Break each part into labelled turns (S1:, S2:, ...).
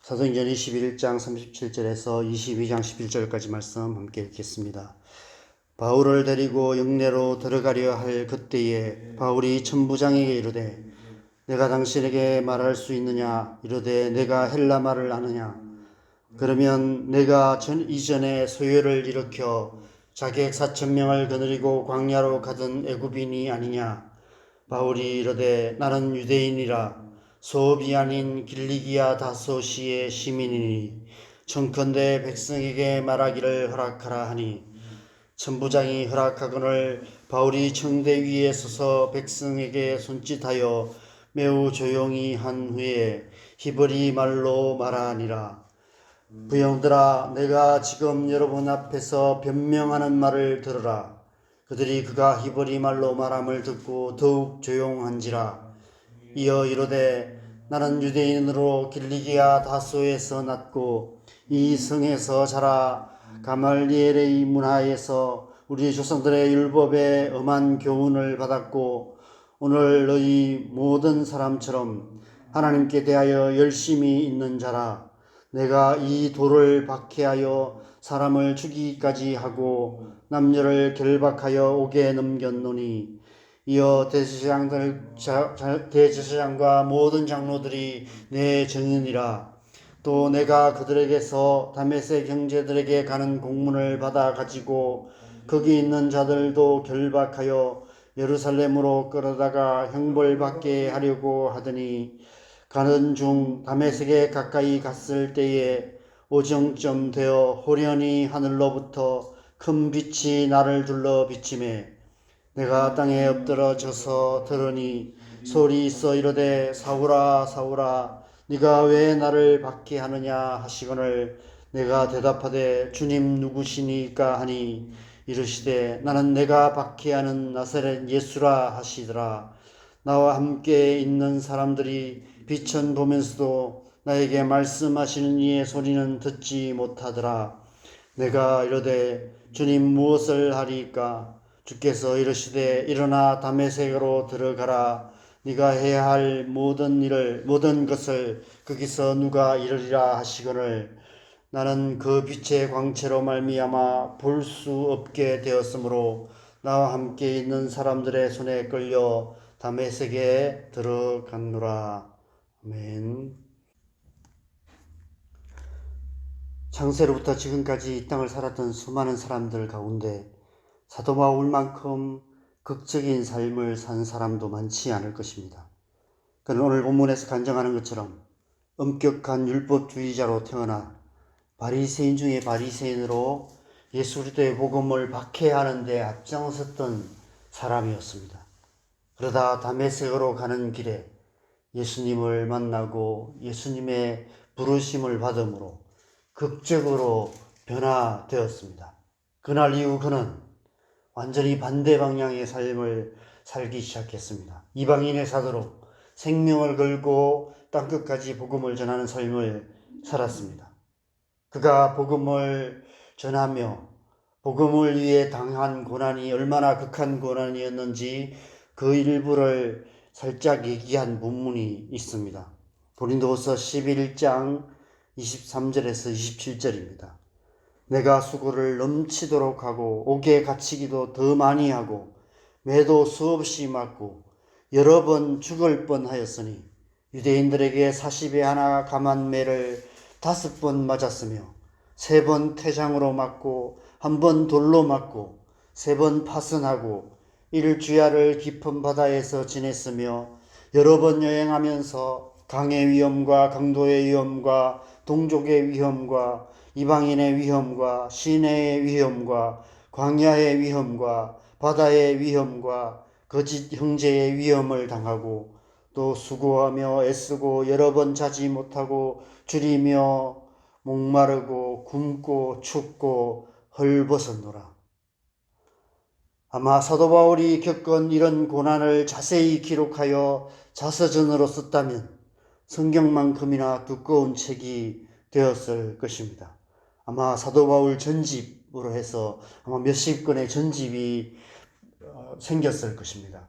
S1: 사도행전 21장 37절에서 22장 11절까지 말씀 함께 읽겠습니다. 바울을 데리고 영내로 들어가려 할 그때에 바울이 천부장에게 이르되 내가 당신에게 말할 수 있느냐? 이르되 내가 헬라 말을 아느냐? 그러면 내가 이전에 소요를 일으켜 자객 4,000명을 거느리고 광야로 가던 애굽인이 아니냐? 바울이 이르되 나는 유대인이라 소업이 아닌 길리기아 다소시의 시민이니 청컨대 백성에게 말하기를 허락하라 하니 천부장이 허락하거늘 바울이 청대 위에 서서 백성에게 손짓하여 매우 조용히 한 후에 히브리 말로 말하니라. 부형들아, 내가 지금 여러분 앞에서 변명하는 말을 들으라. 그들이 그가 히브리 말로 말함을 듣고 더욱 조용한지라. 이어 이르되 나는 유대인으로 길리기아 다소에서 났고 이 성에서 자라 가말리엘의 문화에서 우리 조상들의 율법에 엄한 교훈을 받았고 오늘 너희 모든 사람처럼 하나님께 대하여 열심히 있는 자라. 내가 이 돌을 박해하여 사람을 죽이기까지 하고 남녀를 결박하여 옥에 넘겼노니 이어 대제사장과 모든 장로들이 내 증인이라. 또 내가 그들에게서 다메섹 형제들에게 가는 공문을 받아 가지고 거기 있는 자들도 결박하여 예루살렘으로 끌어다가 형벌받게 하려고 하더니 가는 중 다메섹에 가까이 갔을 때에 오정쯤 되어 호련히 하늘로부터 큰 빛이 나를 둘러 비치매 내가 땅에 엎드러져서 들으니 소리 있어 이르되 사울아 사울아 네가 왜 나를 박해하느냐 하시거늘 내가 대답하되 주님 누구시니까 하니 이르시되 나는 내가 박해하는 나사렛 예수라 하시더라. 나와 함께 있는 사람들이 빛은 보면서도 나에게 말씀하시는 이의 소리는 듣지 못하더라. 내가 이르되 주님 무엇을 하리까? 주께서 이르시되 일어나 다메섹으로 들어가라. 네가 해야 할 모든 것을 거기서 누가 이르리라 하시거늘 나는 그 빛의 광채로 말미암아 볼 수 없게 되었으므로 나와 함께 있는 사람들의 손에 끌려 다메섹에 들어갔노라. 아멘. 창세로부터 지금까지 이 땅을 살았던 수많은 사람들 가운데 사도 바울만큼 극적인 삶을 산 사람도 많지 않을 것입니다. 그는 오늘 본문에서 간증하는 것처럼 엄격한 율법주의자로 태어나 바리새인 중에 바리새인으로 예수 그리스도의 복음을 박해하는 데 앞장섰던 사람이었습니다. 그러다 다메섹으로 가는 길에 예수님을 만나고 예수님의 부르심을 받음으로 극적으로 변화되었습니다. 그날 이후 그는 완전히 반대 방향의 삶을 살기 시작했습니다. 이방인의 사도로 생명을 걸고 땅끝까지 복음을 전하는 삶을 살았습니다. 그가 복음을 전하며 복음을 위해 당한 고난이 얼마나 극한 고난이었는지 그 일부를 살짝 얘기한 본문이 있습니다. 고린도후서 11장 23절에서 27절입니다. 내가 수고를 넘치도록 하고 옥에 갇히기도 더 많이 하고 매도 수없이 맞고 여러 번 죽을 뻔하였으니 유대인들에게 40에 하나 감한 매를 5번 맞았으며 3번 태장으로 맞고 1번 돌로 맞고 3번 파선하고 1주야를 깊은 바다에서 지냈으며 여러 번 여행하면서 강의 위험과 강도의 위험과 동족의 위험과 이방인의 위험과 시내의 위험과 광야의 위험과 바다의 위험과 거짓 형제의 위험을 당하고 또 수고하며 애쓰고 여러 번 자지 못하고 줄이며 목마르고 굶고 춥고 헐벗었노라. 아마 사도 바울이 겪은 이런 고난을 자세히 기록하여 자서전으로 썼다면 성경만큼이나 두꺼운 책이 되었을 것입니다. 아마 사도 바울 전집으로 해서 아마 몇십 권의 전집이 생겼을 것입니다.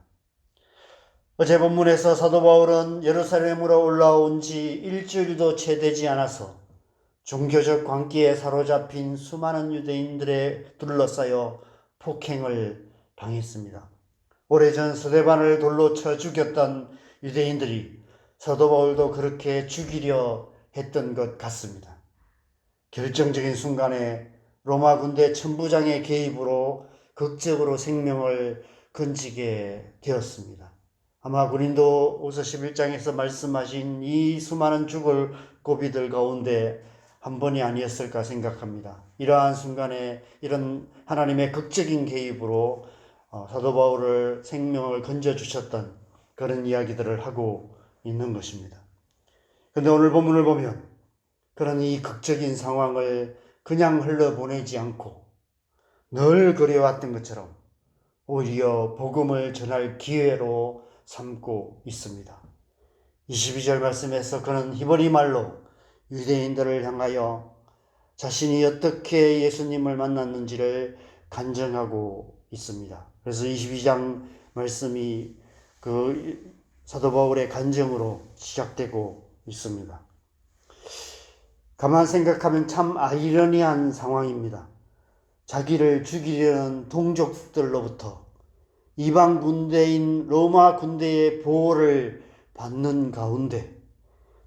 S1: 어제 본문에서 사도 바울은 예루살렘으로 올라온 지 일주일도 채 되지 않아서 종교적 광기에 사로잡힌 수많은 유대인들에 둘러싸여 폭행을 당했습니다. 오래전 스데반을 돌로 쳐 죽였던 유대인들이 사도 바울도 그렇게 죽이려 했던 것 같습니다. 결정적인 순간에 로마 군대 천부장의 개입으로 극적으로 생명을 건지게 되었습니다. 아마 고린도후서 11장에서 말씀하신 이 수많은 죽을 고비들 가운데 한 번이 아니었을까 생각합니다. 이러한 순간에 이런 하나님의 극적인 개입으로 사도 바울을 생명을 건져주셨던 그런 이야기들을 하고 있는 것입니다. 그런데 오늘 본문을 보면 그런 이 극적인 상황을 그냥 흘러보내지 않고 늘 그래왔던 것처럼 오히려 복음을 전할 기회로 삼고 있습니다. 22절 말씀에서 그는 히브리 말로 유대인들을 향하여 자신이 어떻게 예수님을 만났는지를 간증하고 있습니다. 그래서 22장 말씀이 그 사도 바울의 간증으로 시작되고 있습니다. 가만 생각하면 참 아이러니한 상황입니다. 자기를 죽이려는 동족들로부터 이방 군대인 로마 군대의 보호를 받는 가운데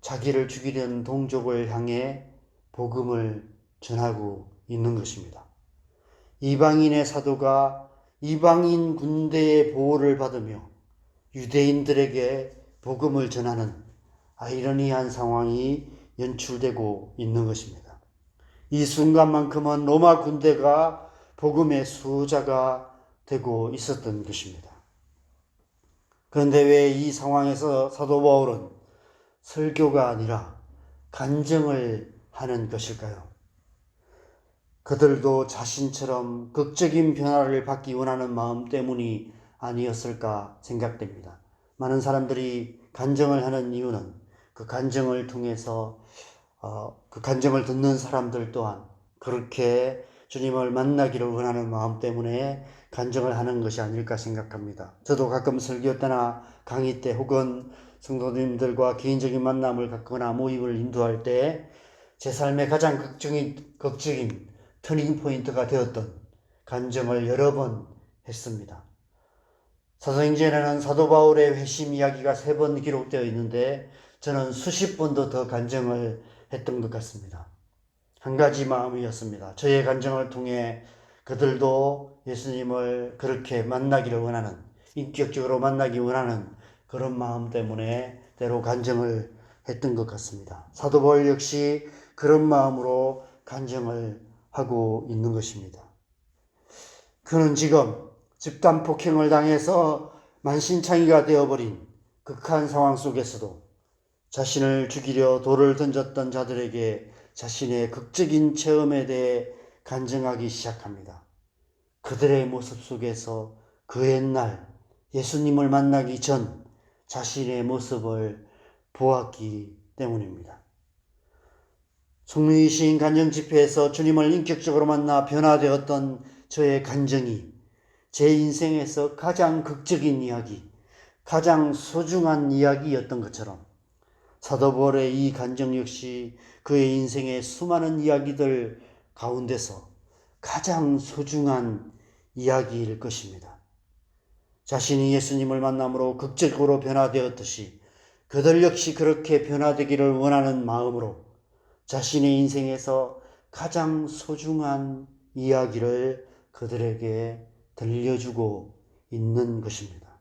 S1: 자기를 죽이려는 동족을 향해 복음을 전하고 있는 것입니다. 이방인의 사도가 이방인 군대의 보호를 받으며 유대인들에게 복음을 전하는 아이러니한 상황이 연출되고 있는 것입니다. 이 순간만큼은 로마 군대가 복음의 수호자가 되고 있었던 것입니다. 그런데 왜 이 상황에서 사도 바울은 설교가 아니라 간증을 하는 것일까요? 그들도 자신처럼 극적인 변화를 받기 원하는 마음 때문이 아니었을까 생각됩니다. 많은 사람들이 간증을 하는 이유는 그 간증을 통해서 그 간증을 듣는 사람들 또한 그렇게 주님을 만나기를 원하는 마음 때문에 간증을 하는 것이 아닐까 생각합니다. 저도 가끔 설교 때나 강의 때 혹은 성도님들과 개인적인 만남을 갖거나 모임을 인도할 때 제 삶의 가장 극적인 터닝 포인트가 되었던 간증을 여러 번 했습니다. 사도행전에는 사도 바울의 회심 이야기가 3번 기록되어 있는데 저는 수십 번도 더 간증을 했던 것 같습니다. 한 가지 마음이었습니다. 저의 간증을 통해 그들도 예수님을 그렇게 만나기를 원하는, 인격적으로 만나기 원하는 그런 마음 때문에 때로 간증을 했던 것 같습니다. 사도 바울 역시 그런 마음으로 간증을 하고 있는 것입니다. 그는 지금 집단 폭행을 당해서 만신창이가 되어버린 극한 상황 속에서도 자신을 죽이려 돌을 던졌던 자들에게 자신의 극적인 체험에 대해 간증하기 시작합니다. 그들의 모습 속에서 그 옛날 예수님을 만나기 전 자신의 모습을 보았기 때문입니다. 송유희 시인 간증 집회에서 주님을 인격적으로 만나 변화되었던 저의 간증이 제 인생에서 가장 극적인 이야기, 가장 소중한 이야기였던 것처럼 사도 바울의 이 간증 역시 그의 인생의 수많은 이야기들 가운데서 가장 소중한 이야기일 것입니다. 자신이 예수님을 만남으로 극적으로 변화되었듯이 그들 역시 그렇게 변화되기를 원하는 마음으로 자신의 인생에서 가장 소중한 이야기를 그들에게 들려주고 있는 것입니다.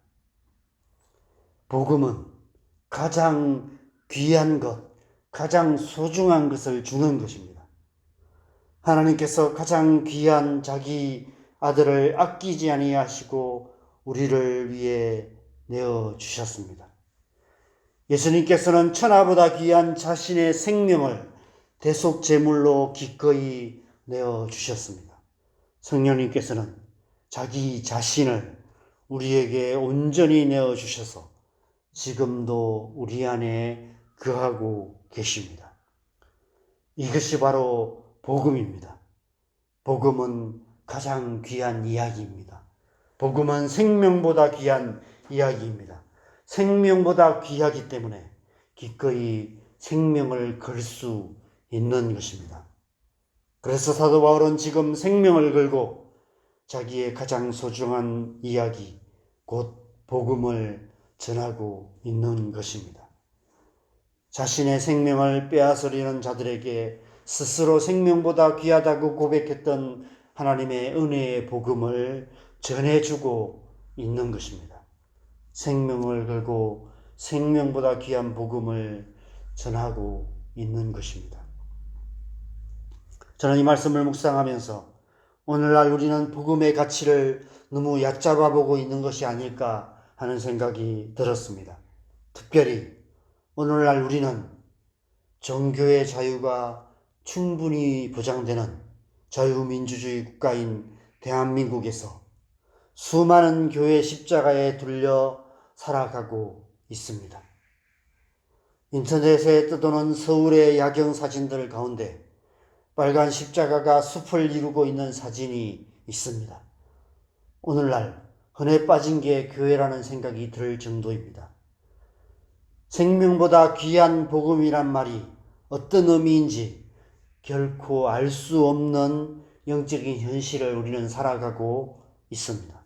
S1: 복음은 가장 귀한 것, 가장 소중한 것을 주는 것입니다. 하나님께서 가장 귀한 자기 아들을 아끼지 아니하시고 우리를 위해 내어주셨습니다. 예수님께서는 천하보다 귀한 자신의 생명을 대속제물로 기꺼이 내어주셨습니다. 성령님께서는 자기 자신을 우리에게 온전히 내어주셔서 지금도 우리 안에 거하고 계십니다. 이것이 바로 복음입니다. 복음은 가장 귀한 이야기입니다. 복음은 생명보다 귀한 이야기입니다. 생명보다 귀하기 때문에 기꺼이 생명을 걸 수 있는 것입니다. 그래서 사도 바울은 지금 생명을 걸고 자기의 가장 소중한 이야기, 곧 복음을 전하고 있는 것입니다. 자신의 생명을 빼앗으려는 자들에게 스스로 생명보다 귀하다고 고백했던 하나님의 은혜의 복음을 전해주고 있는 것입니다. 생명을 걸고 생명보다 귀한 복음을 전하고 있는 것입니다. 저는 이 말씀을 묵상하면서 오늘날 우리는 복음의 가치를 너무 얕잡아 보고 있는 것이 아닐까 하는 생각이 들었습니다. 특별히 오늘날 우리는 종교의 자유가 충분히 보장되는 자유민주주의 국가인 대한민국에서 수많은 교회 십자가에 둘려 살아가고 있습니다. 인터넷에 떠도는 서울의 야경 사진들 가운데 빨간 십자가가 숲을 이루고 있는 사진이 있습니다. 오늘날 흔해 빠진 게 교회라는 생각이 들 정도입니다. 생명보다 귀한 복음이란 말이 어떤 의미인지 결코 알 수 없는 영적인 현실을 우리는 살아가고 있습니다.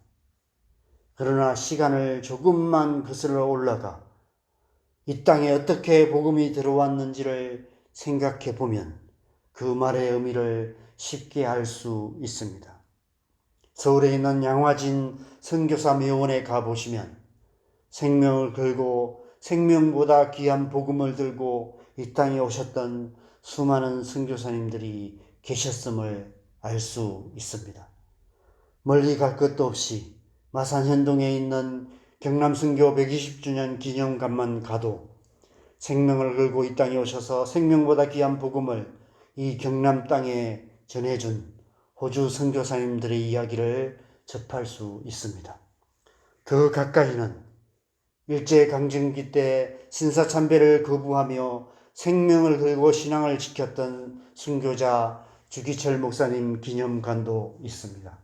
S1: 그러나 시간을 조금만 거슬러 올라가 이 땅에 어떻게 복음이 들어왔는지를 생각해 보면 그 말의 의미를 쉽게 알 수 있습니다. 서울에 있는 양화진 선교사 묘원에 가보시면 생명을 걸고 생명보다 귀한 복음을 들고 이 땅에 오셨던 수많은 선교사님들이 계셨음을 알 수 있습니다. 멀리 갈 것도 없이 마산현동에 있는 경남선교 120주년 기념관만 가도 생명을 걸고 이 땅에 오셔서 생명보다 귀한 복음을 이 경남 땅에 전해준 호주 선교사님들의 이야기를 접할 수 있습니다. 더 가까이는 일제강점기 때 신사참배를 거부하며 생명을 걸고 신앙을 지켰던 순교자 주기철 목사님 기념관도 있습니다.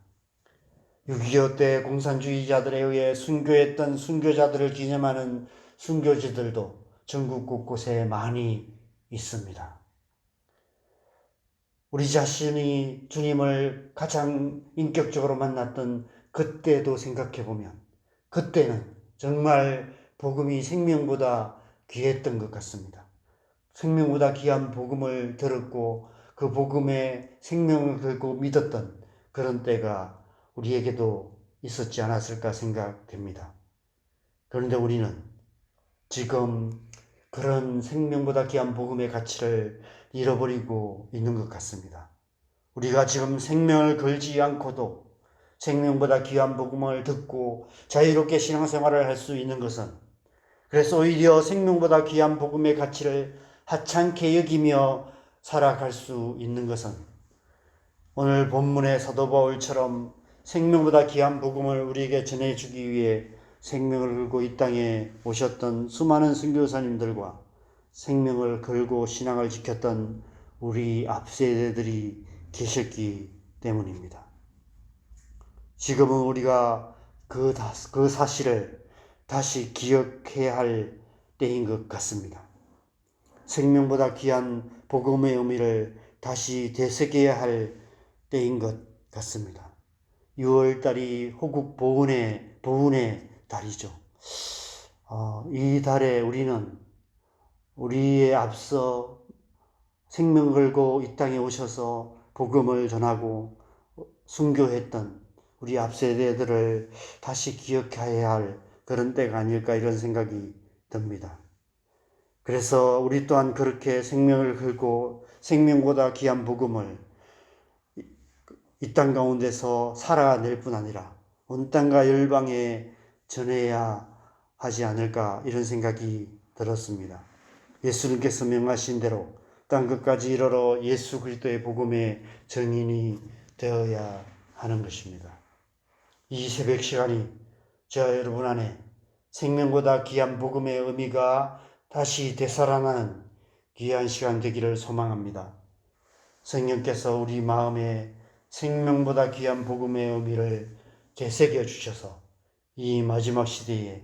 S1: 6.25 때 공산주의자들에 의해 순교했던 순교자들을 기념하는 순교지들도 전국 곳곳에 많이 있습니다. 우리 자신이 주님을 가장 인격적으로 만났던 그때도 생각해보면 그때는 정말 복음이 생명보다 귀했던 것 같습니다. 생명보다 귀한 복음을 들었고 그 복음에 생명을 걸고 믿었던 그런 때가 우리에게도 있었지 않았을까 생각됩니다. 그런데 우리는 지금 그런 생명보다 귀한 복음의 가치를 잃어버리고 있는 것 같습니다. 우리가 지금 생명을 걸지 않고도 생명보다 귀한 복음을 듣고 자유롭게 신앙생활을 할 수 있는 것은, 그래서 오히려 생명보다 귀한 복음의 가치를 하찮게 여기며 살아갈 수 있는 것은 오늘 본문의 사도 바울처럼 생명보다 귀한 복음을 우리에게 전해주기 위해 생명을 걸고 이 땅에 오셨던 수많은 선교사님들과 생명을 걸고 신앙을 지켰던 우리 앞세대들이 계셨기 때문입니다. 지금은 우리가 그 사실을 다시 기억해야 할 때인 것 같습니다. 생명보다 귀한 복음의 의미를 다시 되새겨야 할 때인 것 같습니다. 6월달이 호국 보훈의 달이죠. 이 달에 우리는 우리에 앞서 생명 걸고 이 땅에 오셔서 복음을 전하고 순교했던 우리 앞세대들을 다시 기억해야 할 그런 때가 아닐까 이런 생각이 듭니다. 그래서 우리 또한 그렇게 생명을 걸고 생명보다 귀한 복음을 이 땅 가운데서 살아낼 뿐 아니라 온 땅과 열방에 전해야 하지 않을까 이런 생각이 들었습니다. 예수님께서 명하신 대로 땅 끝까지 이르러 예수 그리스도의 복음의 증인이 되어야 하는 것입니다. 이 새벽 시간이 저와 여러분 안에 생명보다 귀한 복음의 의미가 다시 되살아나는 귀한 시간 되기를 소망합니다. 성령께서 우리 마음에 생명보다 귀한 복음의 의미를 되새겨 주셔서 이 마지막 시대에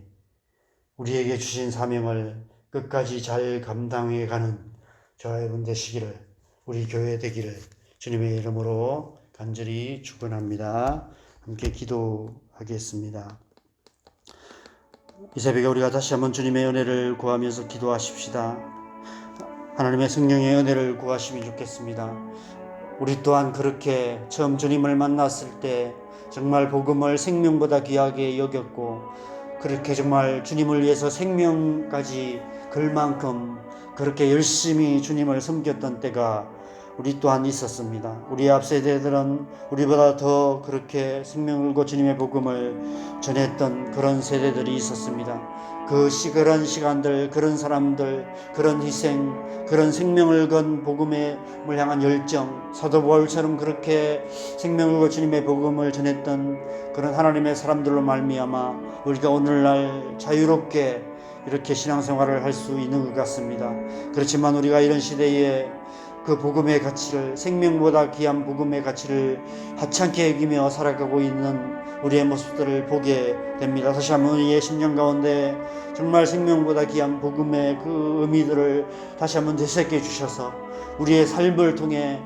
S1: 우리에게 주신 사명을 끝까지 잘 감당해 가는 저와 여러분 되시기를, 우리 교회 되기를 주님의 이름으로 간절히 축원합니다. 함께 기도하겠습니다. 이 새벽에 우리가 다시 한번 주님의 은혜를 구하면서 기도하십시다. 하나님의 성령의 은혜를 구하시면 좋겠습니다. 우리 또한 그렇게 처음 주님을 만났을 때 정말 복음을 생명보다 귀하게 여겼고, 그렇게 정말 주님을 위해서 생명까지 걸 만큼 그렇게 열심히 주님을 섬겼던 때가 우리 또한 있었습니다. 우리 앞 세대들은 우리보다 더 그렇게 생명을 걸고 주님의 복음을 전했던 그런 세대들이 있었습니다. 그 그런 시간들, 그런 사람들, 그런 희생, 그런 생명을 건 복음을 향한 열정, 사도 바울처럼 그렇게 생명을 걸고 주님의 복음을 전했던 그런 하나님의 사람들로 말미암아 우리가 오늘날 자유롭게 이렇게 신앙생활을 할 수 있는 것 같습니다. 그렇지만 우리가 이런 시대에 그 복음의 가치를, 생명보다 귀한 복음의 가치를 하찮게 여기며 살아가고 있는 우리의 모습들을 보게 됩니다. 다시 한번 우리의 심령 가운데 정말 생명보다 귀한 복음의 그 의미들을 다시 한번 되새겨 주셔서 우리의 삶을 통해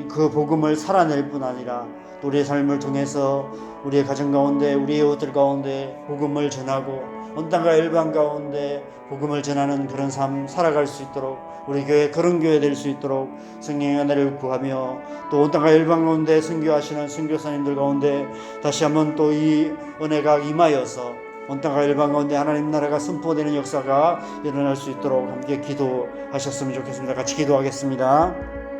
S1: 그 복음을 살아낼 뿐 아니라 또 우리의 삶을 통해서 우리의 가정 가운데, 우리의 이웃들 가운데 복음을 전하고 온 땅과 열방 가운데 복음을 전하는 그런 삶 살아갈 수 있도록, 우리 교회 그런 교회 될 수 있도록 성령의 은혜를 구하며, 또 온 땅과 열방 가운데 선교하시는 선교사님들 가운데 다시 한번 또 이 은혜가 임하여서 온 땅과 열방 가운데 하나님 나라가 선포되는 역사가 일어날 수 있도록 함께 기도하셨으면 좋겠습니다. 같이 기도하겠습니다.